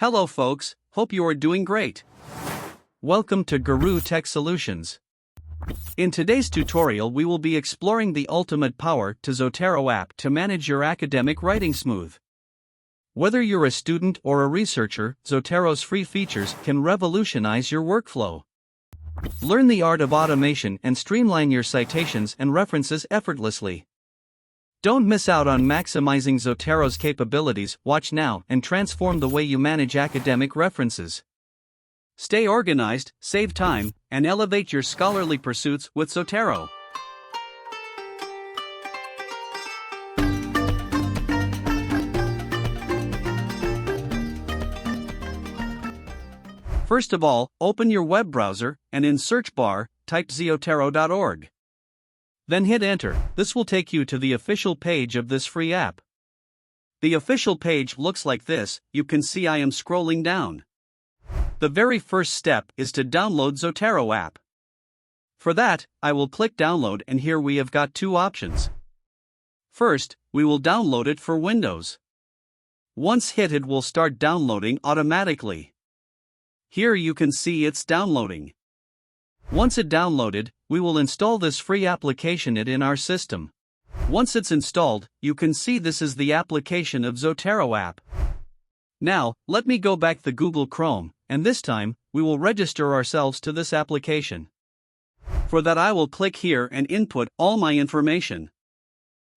Hello folks, hope you are doing great. Welcome to Guru Tech Solutions. In today's tutorial we will be exploring the ultimate power to Zotero app to manage your academic writing smooth. Whether you're a student or a researcher, Zotero's free features can revolutionize your workflow. Learn the art of automation and streamline your citations and references effortlessly. Don't miss out on maximizing Zotero's capabilities. Watch now and transform the way you manage academic references. Stay organized, save time, and elevate your scholarly pursuits with Zotero. First of all, open your web browser and in search bar, type zotero.org. Then hit enter. This will take you to the official page of this free app. The official page looks like this. You can see I am scrolling down. The very first step is to download Zotero app. For that, I will click download and here we have got two options. First, we will download it for Windows. Once hit it will start downloading automatically. Here you can see it's downloading. Once it downloaded, we will install this free application in our system. Once it's installed, you can see this is the application of Zotero app. Now, let me go back to Google Chrome, and this time, we will register ourselves to this application. For that I will click here and input all my information.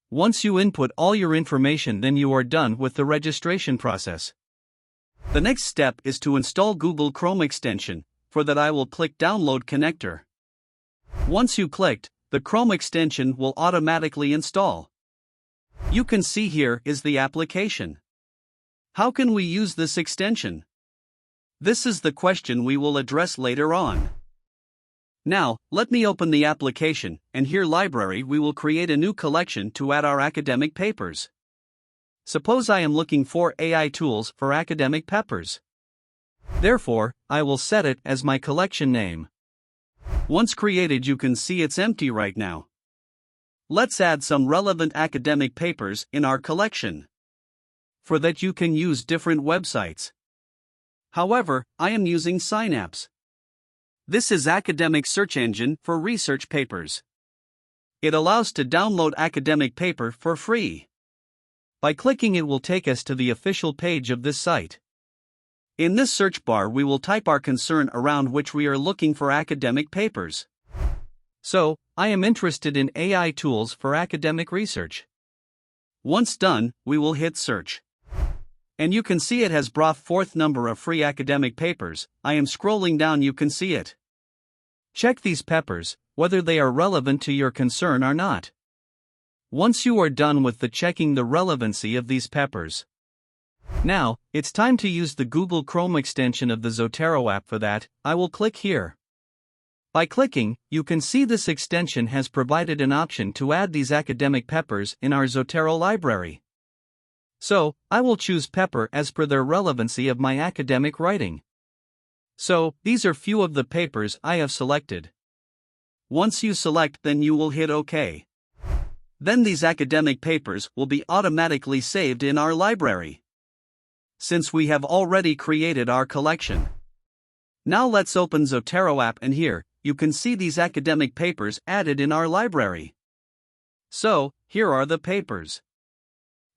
Once you input all your information, then you are done with the registration process. The next step is to install Google Chrome extension. For that I will click Download Connector. Once you clicked, the Chrome extension will automatically install. You can see here is the application. How can we use this extension? This is the question we will address later on. Now, let me open the application, and here library we will create a new collection to add our academic papers. Suppose I am looking for AI tools for academic papers. Therefore, I will set it as my collection name. Once created, you can see it's empty right now. Let's add some relevant academic papers in our collection. For that you can use different websites. However, I am using Synapse. This is academic search engine for research papers. It allows to download academic paper for free. By clicking it will take us to the official page of this site. In this search bar we will type our concern around which we are looking for academic papers. So, I am interested in AI tools for academic research. Once done, we will hit search. And you can see it has brought forth number of free academic papers. I am scrolling down, you can see it. Check these papers, whether they are relevant to your concern or not. Once you are done with the checking the relevancy of these papers. Now, it's time to use the Google Chrome extension of the Zotero app. For that, I will click here. By clicking, you can see this extension has provided an option to add these academic papers in our Zotero library. So, I will choose paper as per their relevancy of my academic writing. So, these are few of the papers I have selected. Once you select, then you will hit OK. Then these academic papers will be automatically saved in our library. Since we have already created our collection. Now let's open Zotero app and here, you can see these academic papers added in our library. So, here are the papers.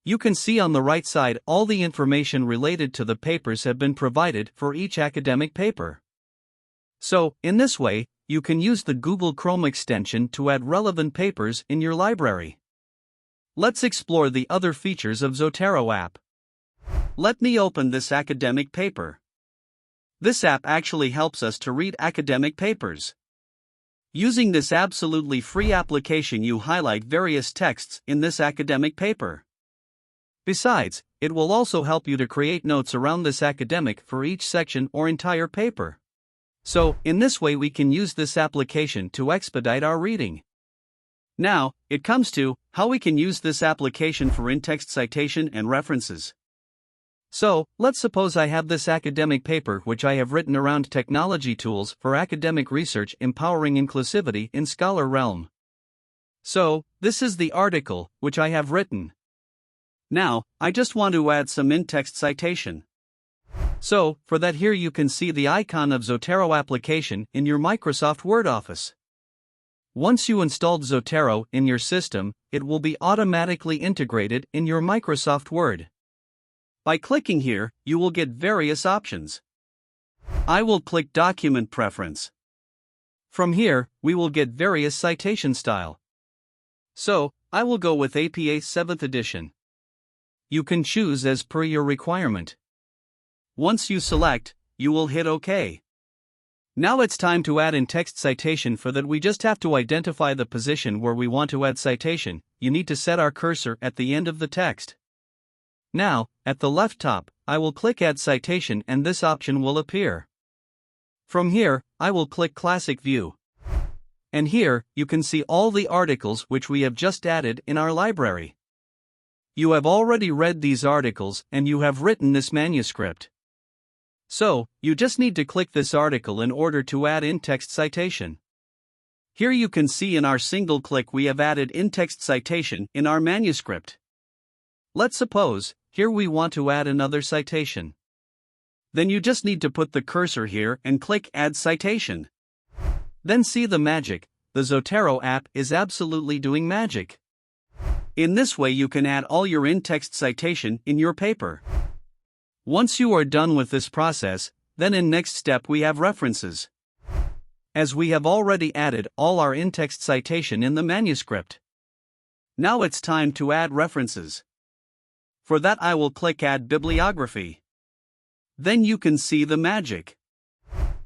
You can see on the right side all the information related to the papers have been provided for each academic paper. So, in this way, you can use the Google Chrome extension to add relevant papers in your library. Let's explore the other features of Zotero app. Let me open this academic paper. This app actually helps us to read academic papers. Using this absolutely free application, you highlight various texts in this academic paper. Besides, it will also help you to create notes around this academic for each section or entire paper. So, in this way we can use this application to expedite our reading. Now, it comes to how we can use this application for in-text citation and references. So, let's suppose I have this academic paper which I have written around technology tools for academic research empowering inclusivity in scholar realm. So, this is the article which I have written. Now, I just want to add some in-text citation. So, for that here you can see the icon of Zotero application in your Microsoft Word Office. Once you installed Zotero in your system, it will be automatically integrated in your Microsoft Word. By clicking here, you will get various options. I will click Document Preference. From here, we will get various citation style. So, I will go with APA 7th edition. You can choose as per your requirement. Once you select, you will hit OK. Now it's time to add in-text citation. For that we just have to identify the position where we want to add citation. You need to set our cursor at the end of the text. Now, at the left top, I will click Add Citation and this option will appear. From here, I will click Classic View. And here, you can see all the articles which we have just added in our library. You have already read these articles and you have written this manuscript. So, you just need to click this article in order to add in-text citation. Here you can see in our single click we have added in-text citation in our manuscript. Let's suppose, here we want to add another citation. Then you just need to put the cursor here and click Add Citation. Then see the magic, the Zotero app is absolutely doing magic. In this way you can add all your in-text citation in your paper. Once you are done with this process, then in next step we have references. As we have already added all our in-text citation in the manuscript. Now it's time to add references. For that I will click Add Bibliography. Then you can see the magic.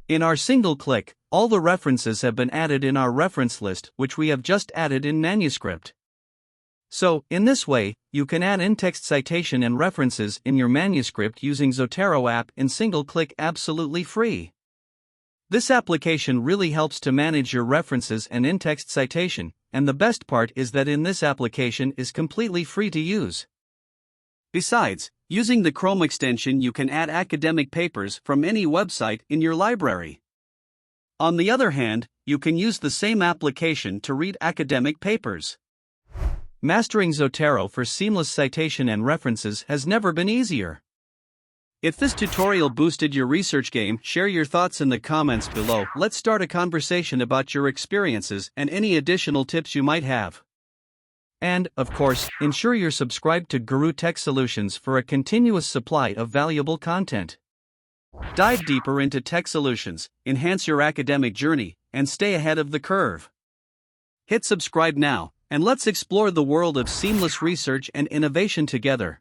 In our single click, all the references have been added in our reference list which we have just added in manuscript. So, in this way, you can add in-text citation and references in your manuscript using Zotero app in single click absolutely free. This application really helps to manage your references and in-text citation, and the best part is that in this application is completely free to use. Besides, using the Chrome extension you can add academic papers from any website in your library. On the other hand, you can use the same application to read academic papers. Mastering Zotero for seamless citation and references has never been easier. If this tutorial boosted your research game, share your thoughts in the comments below. Let's start a conversation about your experiences and any additional tips you might have. And, of course, ensure you're subscribed to Guru Tech Solutions for a continuous supply of valuable content. Dive deeper into tech solutions, enhance your academic journey, and stay ahead of the curve. Hit subscribe now, and let's explore the world of seamless research and innovation together.